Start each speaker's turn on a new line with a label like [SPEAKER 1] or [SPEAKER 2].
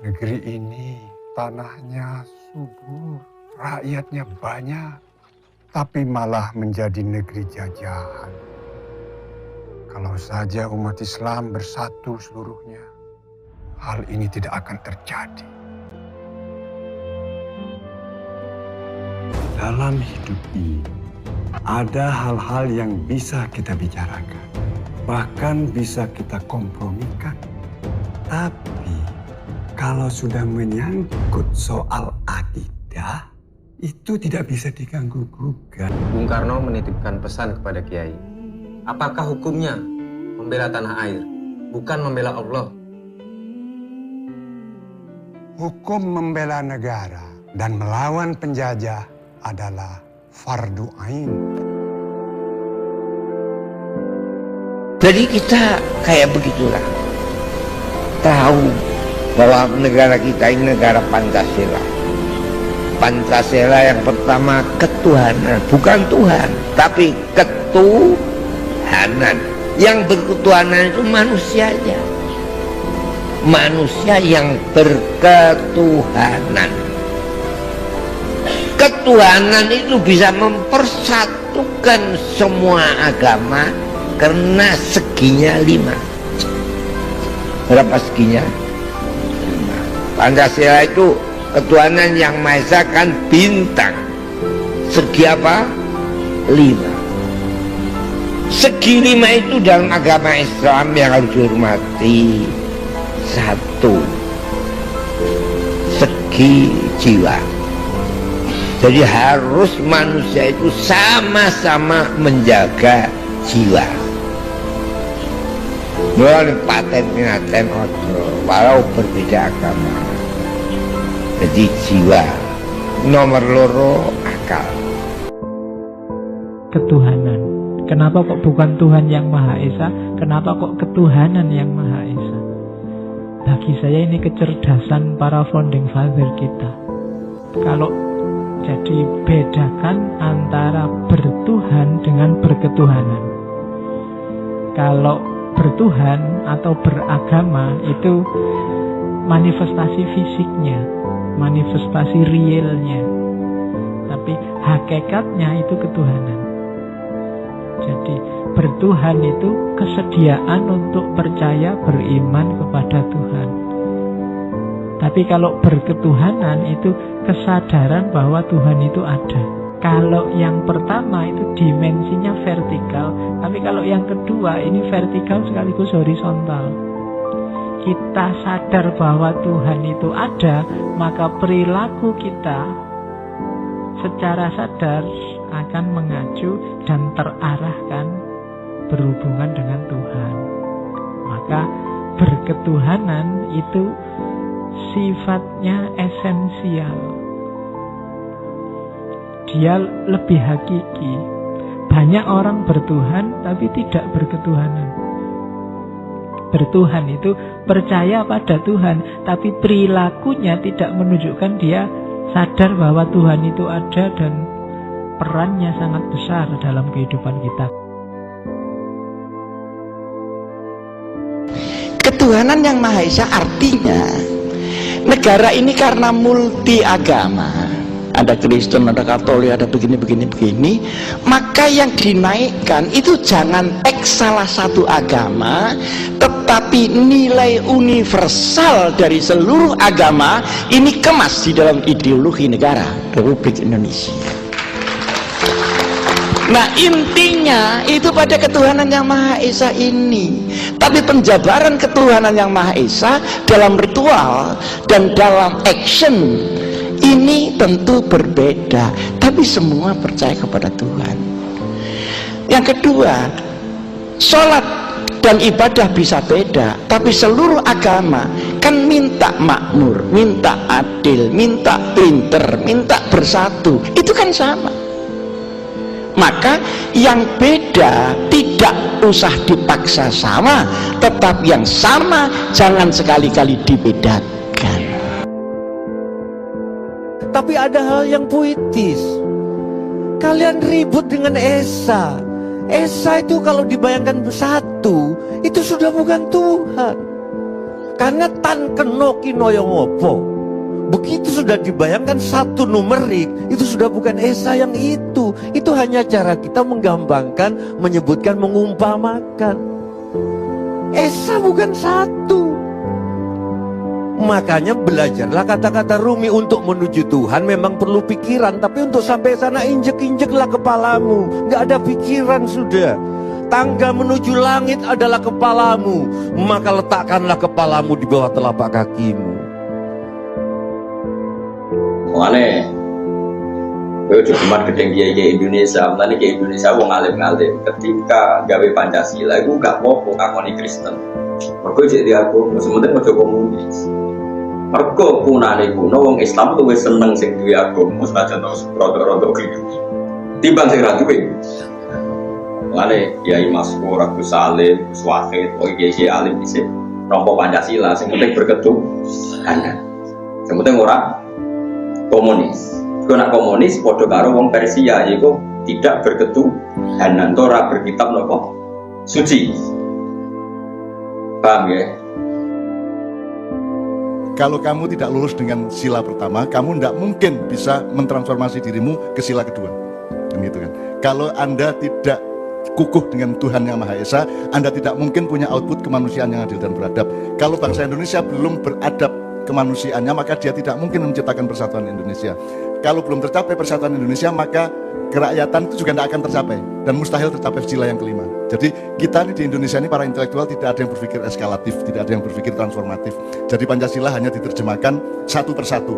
[SPEAKER 1] Negeri ini tanahnya subur, rakyatnya banyak, tapi malah menjadi negeri jajahan. Kalau saja umat Islam bersatu seluruhnya, hal ini tidak akan terjadi. Dalam hidup ini, ada hal-hal yang bisa kita bicarakan, bahkan bisa kita kompromikan. Tapi kalau sudah menyangkut soal akidah, itu tidak bisa diganggu-gugat.
[SPEAKER 2] Bung Karno menitipkan pesan kepada Kiai. Apakah hukumnya membela tanah air, bukan membela Allah?
[SPEAKER 1] Hukum membela negara dan melawan penjajah adalah fardu ain.
[SPEAKER 3] Jadi kita kayak begitulah, tahu bahwa negara kita ini negara Pancasila. Pancasila yang pertama ketuhanan, bukan Tuhan, tapi ketuhanan. Yang berketuhanan itu manusianya, manusia yang berketuhanan. Ketuhanan itu bisa mempersatukan semua agama karena seginya 5. Berapa seginya? 5. Pancasila itu ketuhanan yang Maha Esa kan bintang. Segi apa? 5. Segi 5 itu dalam agama Islam yang harus dihormati. 1. Segi jiwa. Jadi harus manusia itu sama-sama menjaga jiwa. Mulai paten pinaten ojo, walau berbeda agama. Jadi jiwa. Nomor loro akal.
[SPEAKER 4] Ketuhanan. Kenapa kok bukan Tuhan yang Maha Esa? Kenapa kok ketuhanan yang Maha Esa? Bagi saya ini kecerdasan para founding father kita. Kalau jadi bedakan antara bertuhan dengan berketuhanan. Kalau bertuhan atau beragama itu manifestasi fisiknya, manifestasi realnya. Tapi hakikatnya itu ketuhanan. Jadi bertuhan itu kesediaan untuk percaya, beriman kepada Tuhan. Tapi kalau berketuhanan itu kesadaran bahwa Tuhan itu ada. Kalau yang pertama itu dimensinya vertikal, tapi kalau yang kedua ini vertikal sekaligus horizontal. Kita sadar bahwa Tuhan itu ada, maka perilaku kita secara sadar akan mengacu dan terarahkan berhubungan dengan Tuhan. Maka berketuhanan itu sifatnya esensial. Dia lebih hakiki. Banyak orang bertuhan tapi tidak berketuhanan. Bertuhan itu percaya pada Tuhan, tapi perilakunya tidak menunjukkan dia sadar bahwa Tuhan itu ada dan perannya sangat besar dalam kehidupan kita.
[SPEAKER 5] Ketuhanan yang Maha Esa artinya negara ini karena multi agama, ada Kristen, ada Katolik, ada begini, maka yang dinaikkan itu jangan teks salah satu agama, tetapi nilai universal dari seluruh agama ini kemas di dalam ideologi negara Republik Indonesia. Nah intinya itu pada ketuhanan yang Maha Esa ini. Tapi penjabaran ketuhanan yang Maha Esa dalam ritual dan dalam action ini tentu berbeda. Tapi semua percaya kepada Tuhan. Yang kedua, sholat dan ibadah bisa beda, tapi seluruh agama kan minta makmur, minta adil, minta pinter, minta bersatu. Itu kan sama. Maka yang beda tidak usah dipaksa sama, tetap yang sama jangan sekali-kali dibedakan.
[SPEAKER 6] Tapi ada hal yang puitis. Kalian ribut dengan Esa. Esa itu kalau dibayangkan satu, itu sudah bukan Tuhan. Karena tan keno kino yang ngopo. Begitu sudah dibayangkan satu numerik, itu sudah bukan Esa yang itu. Itu hanya cara kita menggambarkan, menyebutkan, mengumpamakan. Esa bukan satu. Makanya belajarlah kata-kata Rumi. Untuk menuju Tuhan memang perlu pikiran, tapi untuk sampai sana injek-injeklah kepalamu. Gak ada pikiran sudah. Tangga menuju langit adalah kepalamu, maka letakkanlah kepalamu di bawah telapak kakimu.
[SPEAKER 7] Mane, kowe cuma gedeng kiai Indonesia, mane kiai Indonesia wong alim-alim ketika gawe Pancasila iku gak apa-apa ngakoni Kristen. Mergo cek di aku, sementing aja komunis. Mergo punane kuno wong Islam tuh wis seneng sing duwe agama, senajan to rodok-rodok gitu. Timbang sing ra duwe. Mane Kiai Maskur, Agus Salim, Gus Wahid, kiai alim dhisik nampa Pancasila, sing penting berketuhanan. Sing penting ora komunis. Kalau nak komunis, podo karo wong Persia, yaitu tidak berketuhanan, ora berkitab nopo suci. Paham ya?
[SPEAKER 8] Kalau kamu tidak lulus dengan sila pertama, kamu tidak mungkin bisa mentransformasi dirimu ke sila kedua. Dan gitu kan. Kalau Anda tidak kukuh dengan Tuhan Yang Maha Esa, Anda tidak mungkin punya output kemanusiaan yang adil dan beradab. Kalau bangsa Indonesia belum beradab kemanusiaannya, maka dia tidak mungkin menciptakan persatuan Indonesia. Kalau belum tercapai persatuan Indonesia, maka kerakyatan itu juga tidak akan tercapai dan mustahil tercapai sila yang kelima. Jadi kita ini di Indonesia ini para intelektual tidak ada yang berpikir eskalatif, tidak ada yang berpikir transformatif. Jadi Pancasila hanya diterjemahkan satu persatu.